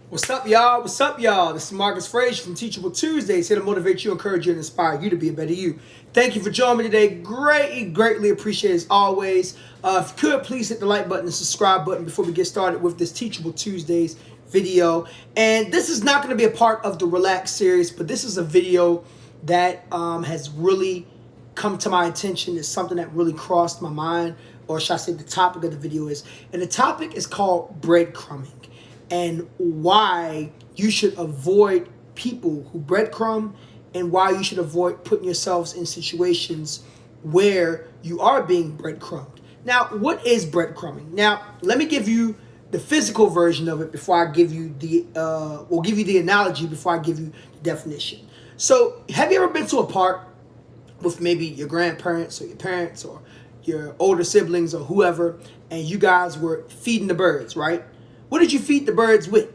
What's up, y'all? What's up, y'all? This is Marcus Frazier from Teachable Tuesdays, here to motivate you, encourage you, and inspire you to be a better you. Thank you for joining me today. Greatly appreciate it as always. If you could, please hit the like button and subscribe button before we get started with this Teachable Tuesdays video. And this is not going to be a part of the Relax series, but this is a video that has really come to my attention. It's something that really crossed my mind, or should I say the topic of the video is. And the topic is called breadcrumbing, and why you should avoid people who breadcrumb, and why you should avoid putting yourselves in situations where you are being breadcrumbed. Now, what is breadcrumbing? Now, let me give you the physical version of it before I give you the, we'll give you the analogy before I give you the definition. So, have you ever been to a park with maybe your grandparents or your parents or your older siblings or whoever, and you guys were feeding the birds, right? What did you feed the birds with?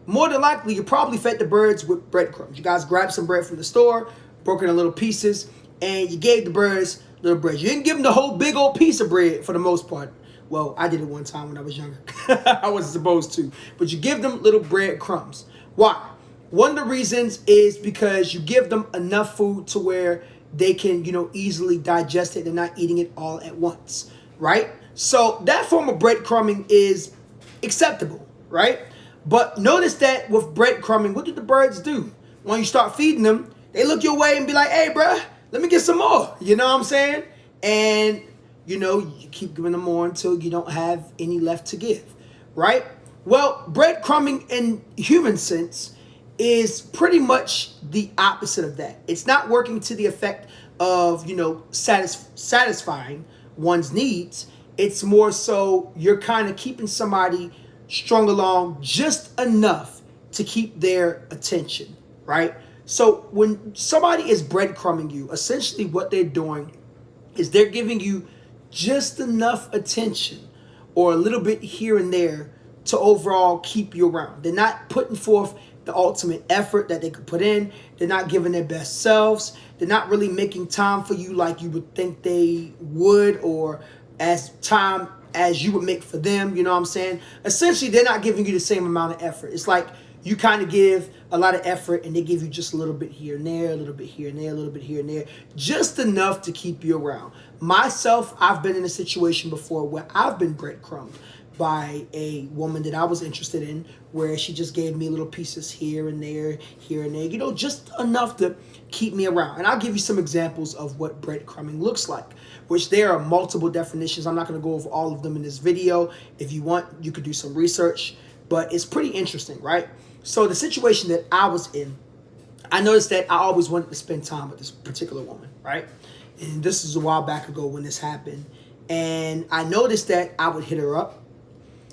More than likely, you probably fed the birds with breadcrumbs. You guys grabbed some bread from the store, broke it into little pieces, and you gave the birds little bread. You didn't give them the whole big old piece of bread for the most part. Well, I did it one time when I was younger. I wasn't supposed to. But you give them little breadcrumbs. Why? One of the reasons is because you give them enough food to where they can, easily digest it. They're not eating it all at once, right? So that form of breadcrumbing is acceptable, right? But notice that with breadcrumbing, what do the birds do? When you start feeding them, they look your way and be like, hey, bruh, let me get some more. You know what I'm saying? And, you keep giving them more until you don't have any left to give, right? Well, breadcrumbing in human sense is pretty much the opposite of that. It's not working to the effect of, satisfying one's needs. It's more so you're kind of keeping somebody strung along just enough to keep their attention, right? So when somebody is breadcrumbing you, essentially what they're doing is they're giving you just enough attention or a little bit here and there to overall keep you around. They're not putting forth the ultimate effort that they could put in. They're not giving their best selves. They're not really making time for you like you would think they would, or as time as you would make for them, you know what I'm saying? Essentially, they're not giving you the same amount of effort. It's like you kind of give a lot of effort and they give you just a little bit here and there, a little bit here and there, a little bit here and there, just enough to keep you around. Myself, I've been in a situation before where I've been breadcrumbed by a woman that I was interested in, where she just gave me little pieces here and there, just enough to keep me around. And I'll give you some examples of what breadcrumbing looks like, which there are multiple definitions. I'm not going to go over all of them in this video. If you want, you could do some research, but it's pretty interesting, right? So the situation that I was in, I noticed that I always wanted to spend time with this particular woman, right? And this is a while back ago when this happened. And I noticed that I would hit her up.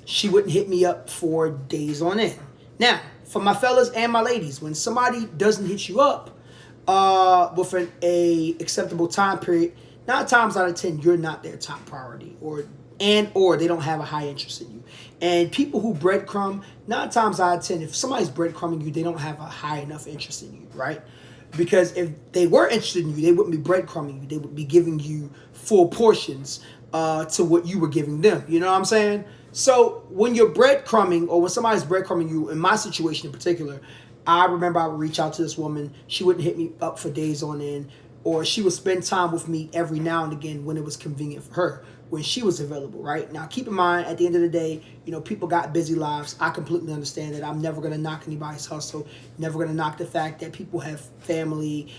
She wouldn't hit me up for days on end. Now, for my fellas and my ladies, when somebody doesn't hit you up within a acceptable time period, 9 times out of 10, you're not their top priority, or they don't have a high interest in you. And people who breadcrumb, 9 times out of 10, if somebody's breadcrumbing you, they don't have a high enough interest in you, right? Because if they were interested in you, they wouldn't be breadcrumbing you. They would be giving you full portions to what you were giving them. You know what I'm saying? So when you're breadcrumbing, or when somebody's breadcrumbing you, in my situation in particular, I remember I would reach out to this woman. She wouldn't hit me up for days on end, or she would spend time with me every now and again when it was convenient for her, when she was available, right? Now, keep in mind, at the end of the day, people got busy lives. I completely understand that. I'm never going to knock anybody's hustle, never going to knock the fact that people have family,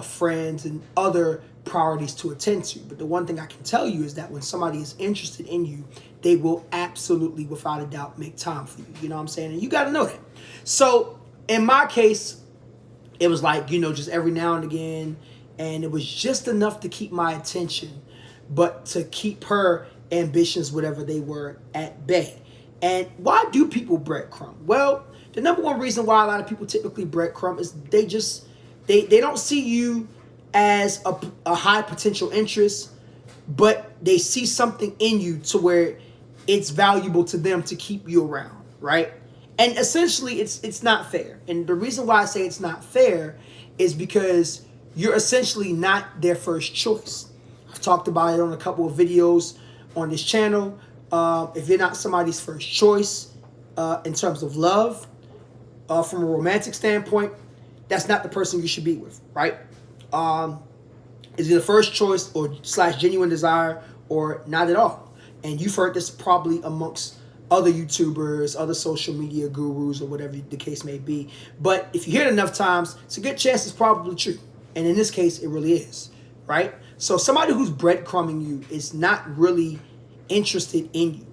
friends, and other priorities to attend to. But the one thing I can tell you is that when somebody is interested in you, they will absolutely, without a doubt, make time for you. You know what I'm saying? And you got to know that. So in my case, it was like, just every now and again, and it was just enough to keep my attention, but to keep her ambitions, whatever they were, at bay. And why do people breadcrumb? Well, the number one reason why a lot of people typically breadcrumb is they don't see you as a high potential interest, but they see something in you to where it's valuable to them to keep you around, right? And essentially, it's not fair. And the reason why I say it's not fair is because you're essentially not their first choice. I've talked about it on a couple of videos on this channel. If you're not somebody's first choice, in terms of love, from a romantic standpoint, that's not the person you should be with, right? Is it the first choice or / genuine desire or not at all? And you've heard this probably amongst other YouTubers, other social media gurus, or whatever the case may be. But if you hear it enough times, it's a good chance it's probably true. And in this case, it really is, right? So somebody who's breadcrumbing you is not really interested in you.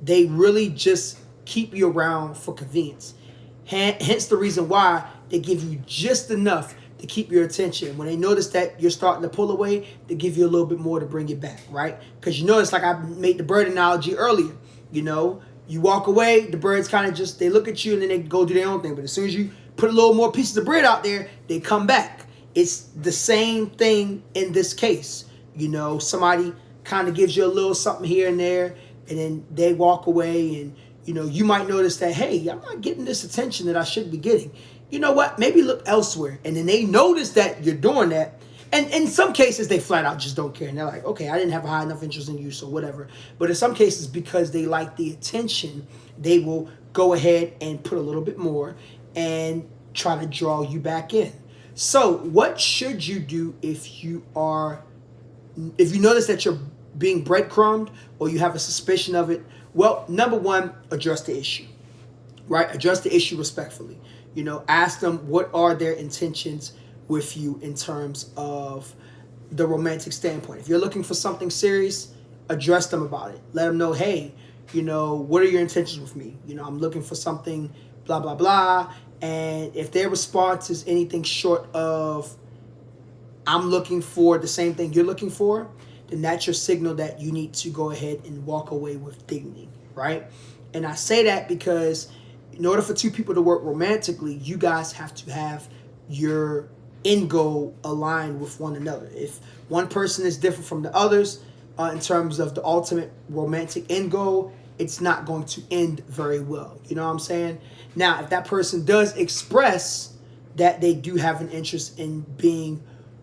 They really just keep you around for convenience. Hence the reason why they give you just enough to keep your attention. When they notice that you're starting to pull away, they give you a little bit more to bring you back, right? Because you notice, like I made the bird analogy earlier, you know, you walk away, the birds kind of just, they look at you and then they go do their own thing. But as soon as you put a little more pieces of bread out there, they come back. It's the same thing in this case. You know, somebody kind of gives you a little something here and there, and then they walk away, and, you know, you might notice that, hey, I'm not getting this attention that I should be getting. You know what? Maybe look elsewhere. And then they notice that you're doing that. And in some cases, they flat out just don't care. And they're like, okay, I didn't have a high enough interest in you, so whatever. But in some cases, because they like the attention, they will go ahead and put a little bit more and try to draw you back in. So what should you do if you notice that you're being breadcrumbed or you have a suspicion of it? Well, number one, address the issue, right? Address the issue respectfully. You know, ask them what are their intentions with you in terms of the romantic standpoint. If you're looking for something serious, address them about it. Let them know, hey, you know, what are your intentions with me? You know, I'm looking for something, blah, blah, blah. And if their response is anything short of, I'm looking for the same thing you're looking for, then that's your signal that you need to go ahead and walk away with dignity, right? And I say that because in order for two people to work romantically, you guys have to have your end goal aligned with one another. If one person is different from the others in terms of the ultimate romantic end goal, it's not going to end very well. You know what I'm saying? Now, if that person does express that they do have an interest in being,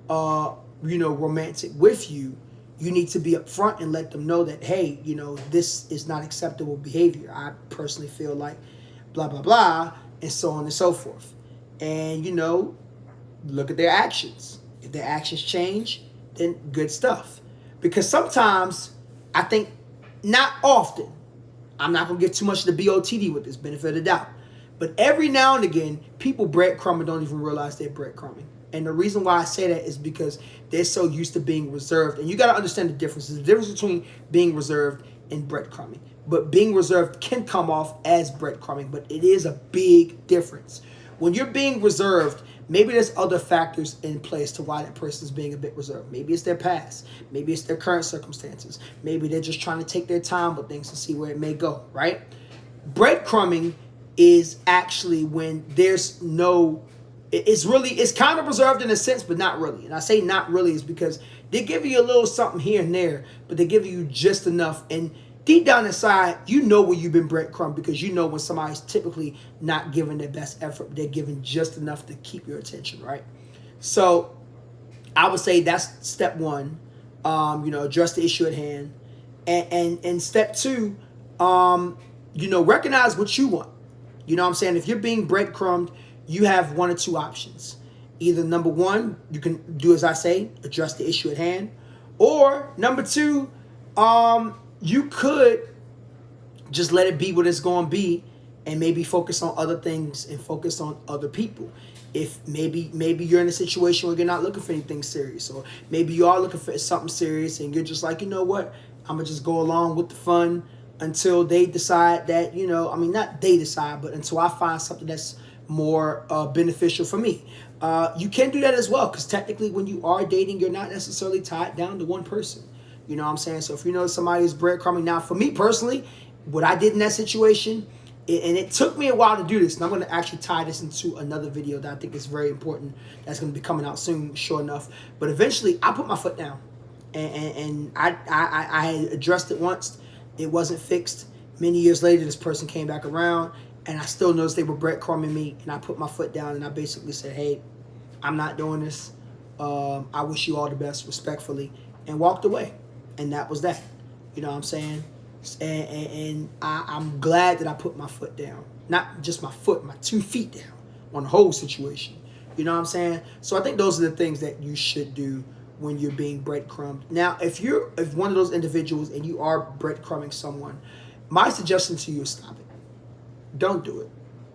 romantic with you, you need to be upfront and let them know that, hey, you know, this is not acceptable behavior. I personally feel like blah, blah, blah, and so on and so forth. And, you know, look at their actions. If their actions change, then good stuff. Because sometimes, I think, not often, I'm not going to give too much of the BOTD with this, benefit of the doubt, but every now and again, people breadcrumb and don't even realize they're breadcrumbing. And the reason why I say that is because they're so used to being reserved. And you got to understand the difference. There's a difference between being reserved and breadcrumbing. But being reserved can come off as breadcrumbing, but it is a big difference. When you're being reserved, maybe there's other factors in place to why that person is being a bit reserved. Maybe it's their past. Maybe it's their current circumstances. Maybe they're just trying to take their time with things to see where it may go, right? Breadcrumbing is actually when there's no... It's kind of reserved in a sense, but not really. And I say not really is because they give you a little something here and there, but they give you just enough. And deep down inside, you know when you've been breadcrumbed because you know when somebody's typically not giving their best effort, but they're giving just enough to keep your attention, right? So I would say that's step one, address the issue at hand. And step two, recognize what you want. You know what I'm saying? If you're being breadcrumbed, you have one or two options. Either number one, you can do as I say, address the issue at hand. Or number two, you could just let it be what it's going to be and maybe focus on other things and focus on other people. If maybe you're in a situation where you're not looking for anything serious, or maybe you are looking for something serious and you're just like, you know what, I'm going to just go along with the fun until they decide that, not they decide, but until I find something that's more beneficial for me. You can do that as well, because technically when you are dating, you're not necessarily tied down to one person. You know what I'm saying? So if you know somebody is breadcrumbing, now for me personally, what I did in that situation, and it took me a while to do this, and I'm going to actually tie this into another video that I think is very important, that's going to be coming out soon, sure enough. But eventually, I put my foot down, and I had addressed it once. It wasn't fixed. Many years later, this person came back around, and I still noticed they were breadcrumbing me, and I put my foot down, and I basically said, hey, I'm not doing this. I wish you all the best, respectfully, and walked away. And that was that. You know what I'm saying? And I'm glad that I put my foot down. Not just my foot, my 2 feet down on the whole situation. You know what I'm saying? So I think those are the things that you should do when you're being breadcrumbed. Now, if one of those individuals and you are breadcrumbing someone, my suggestion to you is stop it. Don't do it.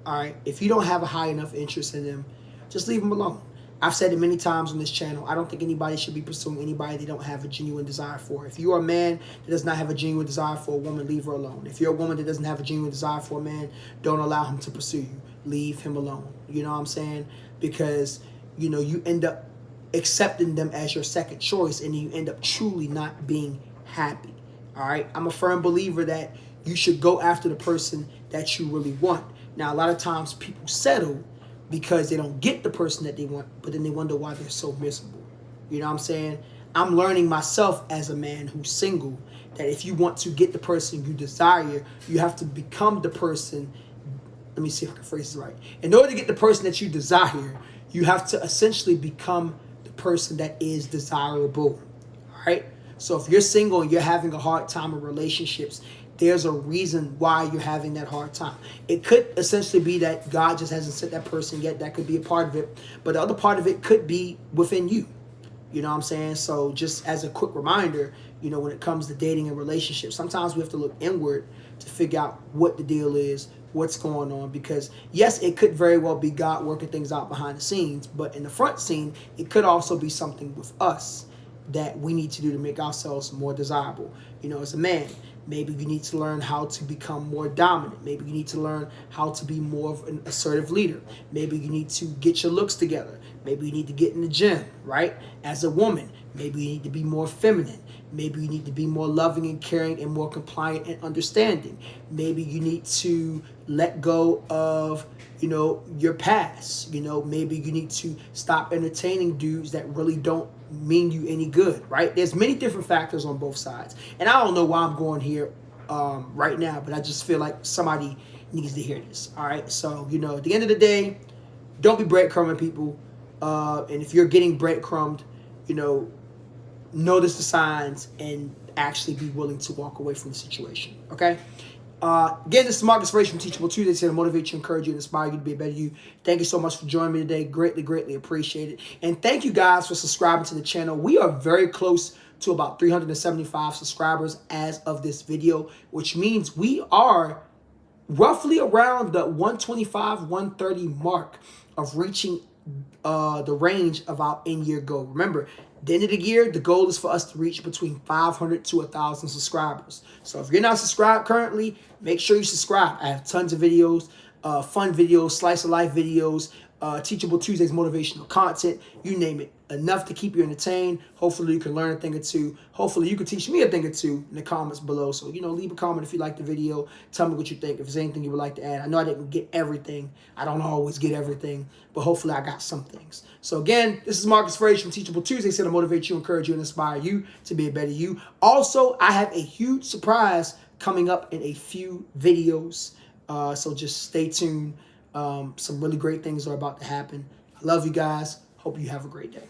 All right? If you don't have a high enough interest in them, just leave them alone. I've said it many times on this channel. I don't think anybody should be pursuing anybody they don't have a genuine desire for. If you are a man that does not have a genuine desire for a woman, leave her alone. If you're a woman that doesn't have a genuine desire for a man, don't allow him to pursue you. Leave him alone. You know what I'm saying? Because, you end up accepting them as your second choice, and you end up truly not being happy. All right? I'm a firm believer that you should go after the person that you really want. Now, a lot of times people settle because they don't get the person that they want, but then they wonder why they're so miserable. You know what I'm saying? I'm learning myself as a man who's single that if you want to get the person you desire, you have to become the person. Let me see if I can phrase this right. In order to get the person that you desire, you have to essentially become the person that is desirable. All right? So if you're single and you're having a hard time in relationships, there's a reason why you're having that hard time. It could essentially be that God just hasn't sent that person yet. That could be a part of it. But the other part of it could be within you. You know what I'm saying? So just as a quick reminder, when it comes to dating and relationships, sometimes we have to look inward to figure out what the deal is, what's going on. Because yes, it could very well be God working things out behind the scenes. But in the front scene, it could also be something with us that we need to do to make ourselves more desirable. As a man, maybe you need to learn how to become more dominant. Maybe you need to learn how to be more of an assertive leader. Maybe you need to get your looks together. Maybe you need to get in the gym, right? As a woman, maybe you need to be more feminine. Maybe you need to be more loving and caring and more compliant and understanding. Maybe you need to let go of, your past. Maybe you need to stop entertaining dudes that really don't mean you any good, right? There's many different factors on both sides. And I don't know why I'm going here right now, but I just feel like somebody needs to hear this, all right? So, at the end of the day, don't be breadcrumbing people. And if you're getting breadcrumbed, notice the signs and actually be willing to walk away from the situation, okay? Again, this is Marcus Frazier from Teachable Tuesday, here to motivate you, encourage you, and inspire you to be a better you. Thank you so much for joining me today. Greatly, greatly appreciate it. And thank you guys for subscribing to the channel. We are very close to about 375 subscribers as of this video, which means we are roughly around the 125, 130 mark of reaching the range of our in-year goal. Remember, at the end of the year, the goal is for us to reach between 500 to 1,000 subscribers. So if you're not subscribed currently, make sure you subscribe. I have tons of videos, fun videos, slice of life videos, Teachable Tuesdays motivational content, you name it. Enough to keep you entertained. Hopefully you can learn a thing or two. Hopefully you can teach me a thing or two in the comments below. So, leave a comment if you like the video. Tell me what you think. If there's anything you would like to add. I know I didn't get everything. I don't always get everything. But hopefully I got some things. So again, this is Marcus Frazier from Teachable Tuesday, here to motivate you, encourage you, and inspire you to be a better you. Also, I have a huge surprise coming up in a few videos. So just stay tuned. Some really great things are about to happen. I love you guys. Hope you have a great day.